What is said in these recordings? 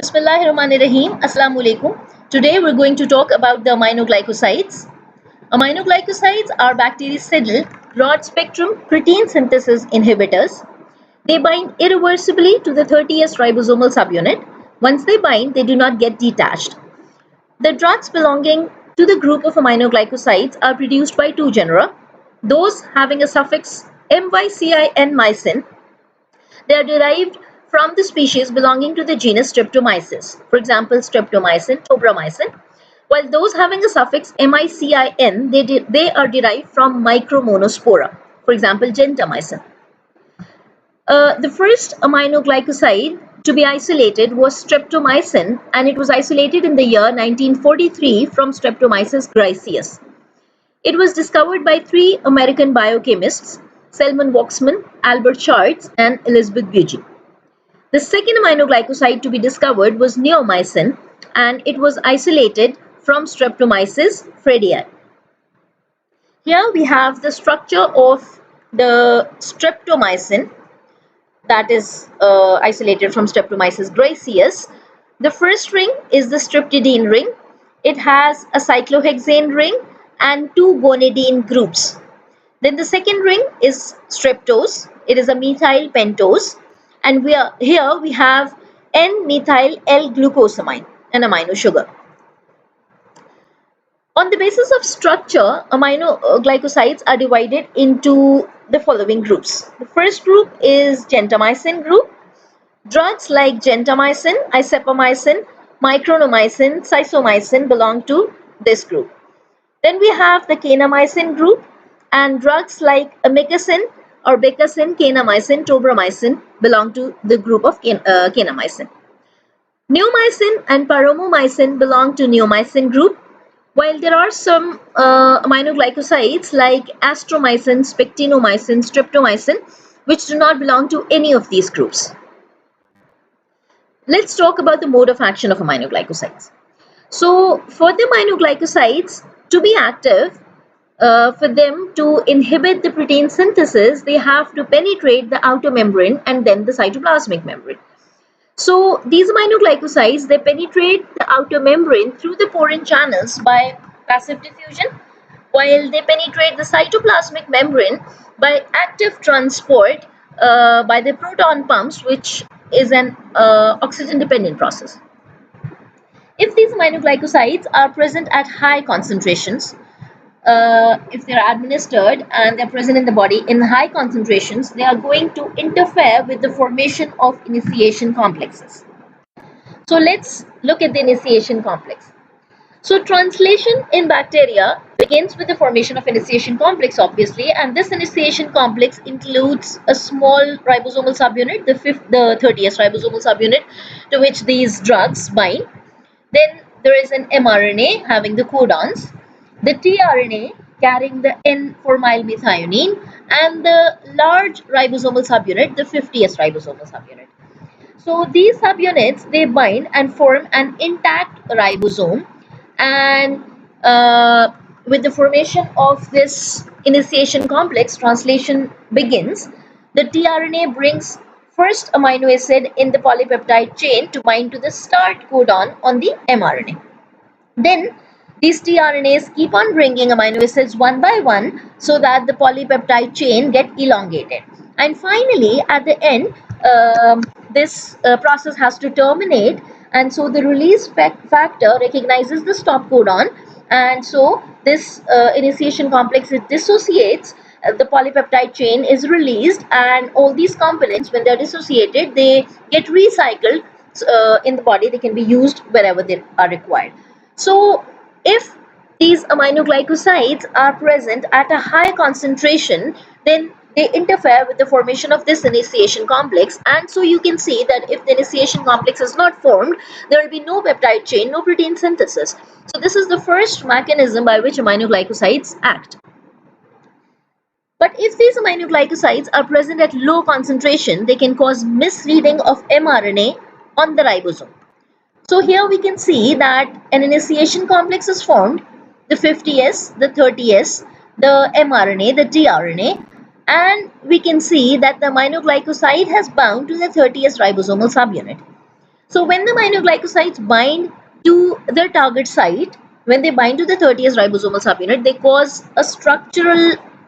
Bismillahirrahmanirrahim. Assalamu alaikum. Today we're going to talk about the aminoglycosides. Aminoglycosides are bactericidal broad spectrum protein synthesis inhibitors. They bind irreversibly to the 30S ribosomal subunit. Once they bind, they do not get detached. The drugs belonging to the group of aminoglycosides are produced by two genera. Those having a suffix mycin, they are derived from the species belonging to the genus Streptomyces, for example, Streptomycin, tobramycin, while those having a suffix micin, they are derived from micromonospora, for example, gentamicin. The first aminoglycoside to be isolated was streptomycin, and it was isolated in the year 1943 from Streptomyces griseus. It was discovered by three American biochemists, Selman Waksman, Albert Schwartz, and Elizabeth Bugey. The second aminoglycoside to be discovered was neomycin, and it was isolated from Streptomyces freidii. Here we have the structure of the streptomycin that is isolated from Streptomyces griseus. The first ring is the streptidine ring. It has a cyclohexane ring and two gonadine groups. Then the second ring is streptose. It is a methyl pentose, and here we have N-methyl L-glucosamine, an amino sugar. On the basis of structure, aminoglycosides are divided into the following groups. The first group is gentamicin group. Drugs like gentamicin, isepamycin, micronomycin, cyclomycin belong to this group. Then we have the kanamycin group, and drugs like amikacin or becacin, kanamycin, tobramycin belong to the group of kanamycin. Neomycin and paromomycin belong to neomycin group, while there are some aminoglycosides like astromycin, spectinomycin, streptomycin, which do not belong to any of these groups. Let's talk about the mode of action of aminoglycosides. So for the aminoglycosides to be active, for them to inhibit the protein synthesis, they have to penetrate the outer membrane and then the cytoplasmic membrane. So these aminoglycosides, they penetrate the outer membrane through the porine channels by passive diffusion, while they penetrate the cytoplasmic membrane by active transport by the proton pumps, which is an oxygen-dependent process. If these aminoglycosides are present at high concentrations, if they're administered and they're present in the body in high concentrations, they are going to interfere with the formation of initiation complexes. So let's look at the initiation complex. So translation in bacteria begins with the formation of initiation complex, obviously, and this initiation complex includes a small ribosomal subunit, the 30S ribosomal subunit, to which these drugs bind. Then there is an mRNA having the codons, the tRNA carrying the N-formylmethionine, and the large ribosomal subunit, the 50S ribosomal subunit. So these subunits, they bind and form an intact ribosome, and with the formation of this initiation complex, translation begins. The tRNA brings first amino acid in the polypeptide chain to bind to the start codon on the mRNA. Then these tRNAs keep on bringing amino acids one by one so that the polypeptide chain get elongated. And finally, at the end, this process has to terminate, and so the release factor recognizes the stop codon, and so this initiation complex, it dissociates, the polypeptide chain is released, and all these components, when they're dissociated, they get recycled in the body. They can be used wherever they are required. So if these aminoglycosides are present at a high concentration, then they interfere with the formation of this initiation complex, and so you can see that if the initiation complex is not formed, there will be no peptide chain, no protein synthesis. So this is the first mechanism by which aminoglycosides act. But if these aminoglycosides are present at low concentration, they can cause misreading of mRNA on the ribosome. So here we can see that an initiation complex is formed, the 50S, the 30S, the mRNA, the tRNA, and we can see that the aminoglycoside has bound to the 30S ribosomal subunit. So when the aminoglycosides bind to their target site, when they bind to the 30th ribosomal subunit,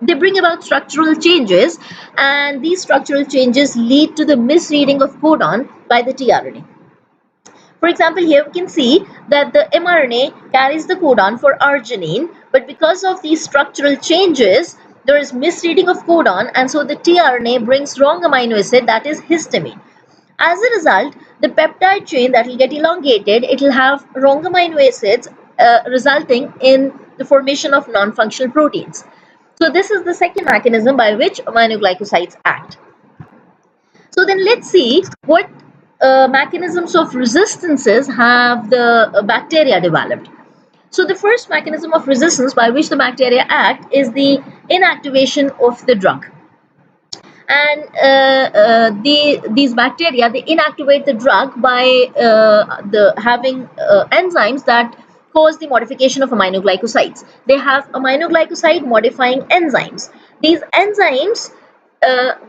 they bring about structural changes, and these structural changes lead to the misreading of codon by the tRNA. For example, here we can see that the mRNA carries the codon for arginine, but because of these structural changes, there is misreading of codon, and so the tRNA brings wrong amino acid, that is histamine. As a result, the peptide chain that will get elongated, it will have wrong amino acids, resulting in the formation of non-functional proteins. So this is the second mechanism by which aminoglycosides act. So then let's see what mechanisms of resistances have the bacteria developed. So the first mechanism of resistance by which the bacteria act is the inactivation of the drug. And these bacteria, they inactivate the drug by having enzymes that cause the modification of aminoglycosides. They have aminoglycoside modifying enzymes. These enzymes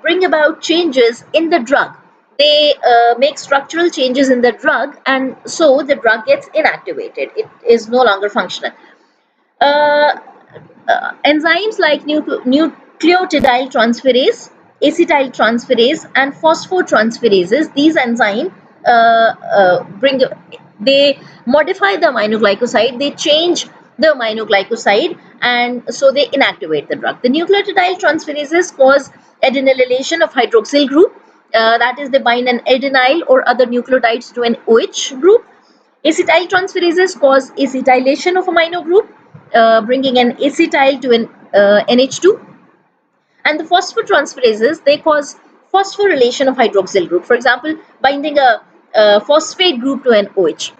bring about changes in the drug. They make structural changes in the drug, and so the drug gets inactivated. It is no longer functional. Uh, Enzymes like nucleotidyl transferase, acetyl transferase, and phosphotransferases, these enzymes they modify the aminoglycoside, they change the aminoglycoside, and so they inactivate the drug. The nucleotidyl transferases cause adenylation of hydroxyl group, that is, they bind an adenyl or other nucleotides to an OH group. Acetyl transferases cause acetylation of amino group, bringing an acetyl to an NH2. And the phosphotransferases, they cause phosphorylation of hydroxyl group. For example, binding a phosphate group to an OH.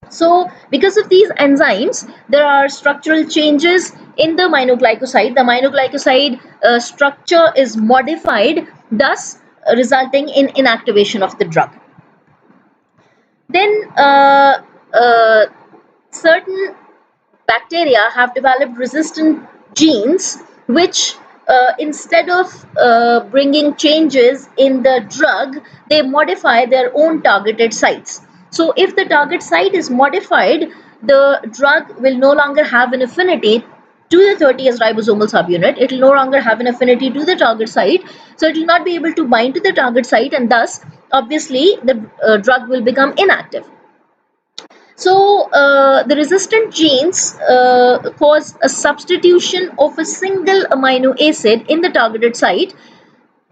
So because of these enzymes, there are structural changes in the aminoglycoside. The aminoglycoside structure is modified, thus resulting in inactivation of the drug. Then certain bacteria have developed resistant genes which instead of bringing changes in the drug, they modify their own targeted sites. So if the target site is modified, the drug will no longer have an affinity to the 30th ribosomal subunit. It will no longer have an affinity to the target site, so it will not be able to bind to the target site, and thus obviously the drug will become inactive. So the resistant genes cause a substitution of a single amino acid in the targeted site.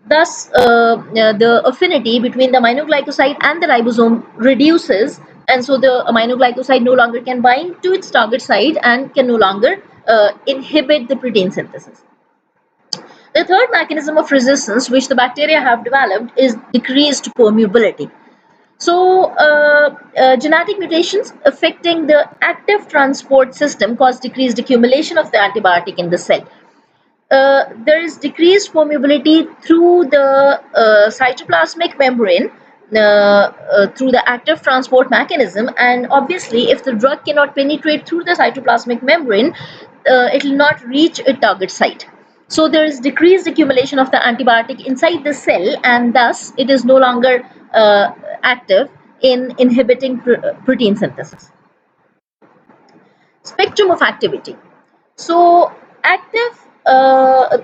Thus, the affinity between the aminoglycoside and the ribosome reduces, and so the aminoglycoside no longer can bind to its target site and can no longer inhibit the protein synthesis. The third mechanism of resistance which the bacteria have developed is decreased permeability. So, genetic mutations affecting the active transport system cause decreased accumulation of the antibiotic in the cell. There is decreased permeability through the cytoplasmic membrane through the active transport mechanism, and obviously if the drug cannot penetrate through the cytoplasmic membrane, it will not reach a target site. So there is decreased accumulation of the antibiotic inside the cell, and thus it is no longer active in inhibiting protein synthesis. Spectrum of activity. So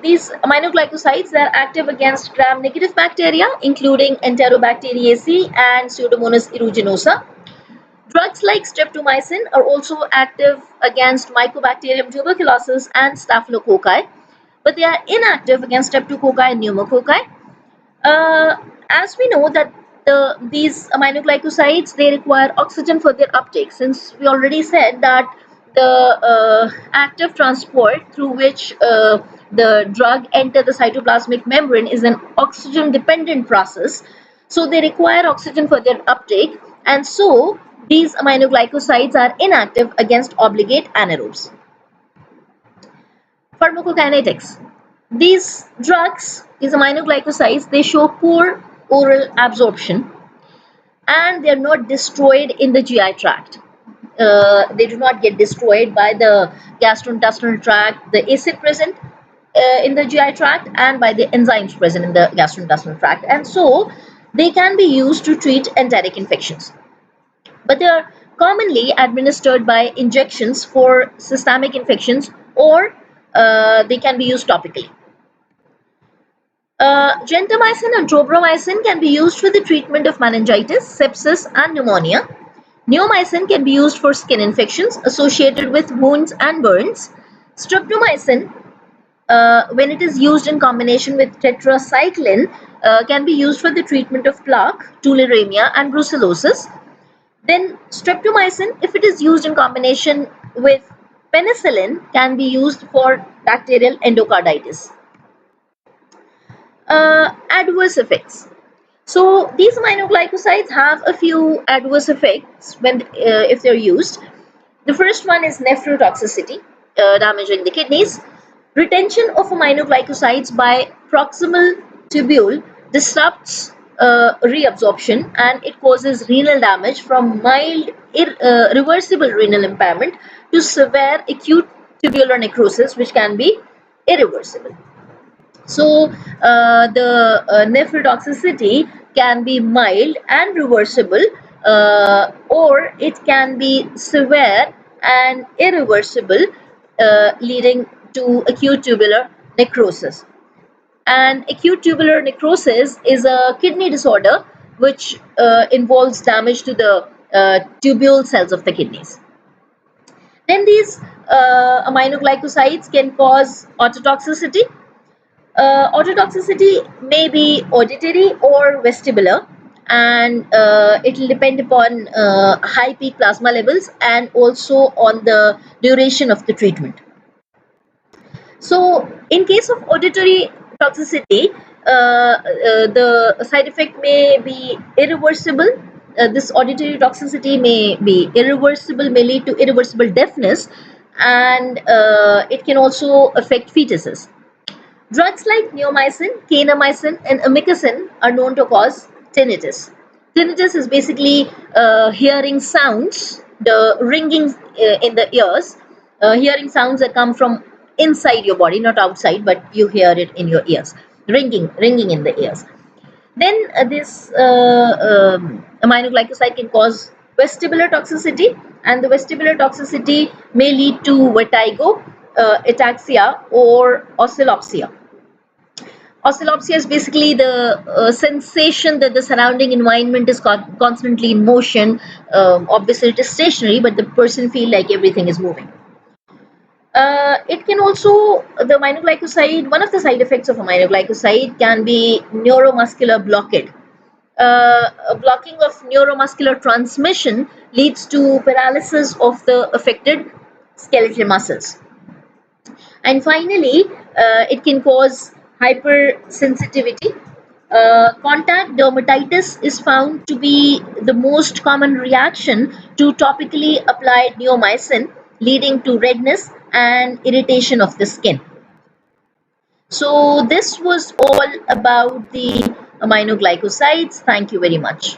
these aminoglycosides are active against gram-negative bacteria, including Enterobacteriaceae and Pseudomonas aeruginosa. Drugs like streptomycin are also active against Mycobacterium tuberculosis and Staphylococci, but they are inactive against Streptococci and Pneumococci. As we know that these aminoglycosides, they require oxygen for their uptake, since we already said that the active transport through which the drug enter the cytoplasmic membrane is an oxygen dependent process, so they require oxygen for their uptake, and so these aminoglycosides are inactive against obligate anaerobes. Pharmacokinetics. These drugs, these aminoglycosides, they show poor oral absorption, and they are not destroyed in the GI tract. They do not get destroyed by the gastrointestinal tract, the acid present in the GI tract, and by the enzymes present in the gastrointestinal tract. And so They can be used to treat enteric infections, but they are commonly administered by injections for systemic infections, or they can be used topically. Gentamicin and tobramycin can be used for the treatment of meningitis, sepsis, and pneumonia. Neomycin can be used for skin infections associated with wounds and burns. Streptomycin, when it is used in combination with tetracycline, can be used for the treatment of plaque, tularemia, and brucellosis. Then streptomycin, if it is used in combination with penicillin, can be used for bacterial endocarditis. Adverse effects. So these aminoglycosides have a few adverse effects when if they're used. The first one is nephrotoxicity, damaging the kidneys. Retention of aminoglycosides by proximal tubule disrupts reabsorption, and it causes renal damage from mild reversible renal impairment to severe acute tubular necrosis, which can be irreversible. So the nephrotoxicity can be mild and reversible, or it can be severe and irreversible, leading to acute tubular necrosis. And acute tubular necrosis is a kidney disorder which involves damage to the tubule cells of the kidneys. Then these aminoglycosides can cause ototoxicity. Ototoxicity may be auditory or vestibular, and it will depend upon high peak plasma levels and also on the duration of the treatment. So in case of auditory toxicity, the side effect may be irreversible. This auditory toxicity may be irreversible, may lead to irreversible deafness, and it can also affect fetuses. Drugs like neomycin, kanamycin, and amikacin are known to cause tinnitus. Tinnitus is basically hearing sounds, the ringing in the ears, hearing sounds that come from inside your body, not outside, but you hear it in your ears, ringing in the ears. Then this aminoglycoside can cause vestibular toxicity, and the vestibular toxicity may lead to vertigo, ataxia, or oscillopsia. Oscillopsia is basically the sensation that the surrounding environment is constantly in motion. Obviously, it is stationary, but the person feels like everything is moving. It can also, the aminoglycoside, one of the side effects of aminoglycoside can be neuromuscular blockade. A blocking of neuromuscular transmission leads to paralysis of the affected skeletal muscles. And finally, it can cause hypersensitivity. Contact dermatitis is found to be the most common reaction to topically applied neomycin, leading to redness and irritation of the skin. So this was all about the aminoglycosides. Thank you very much.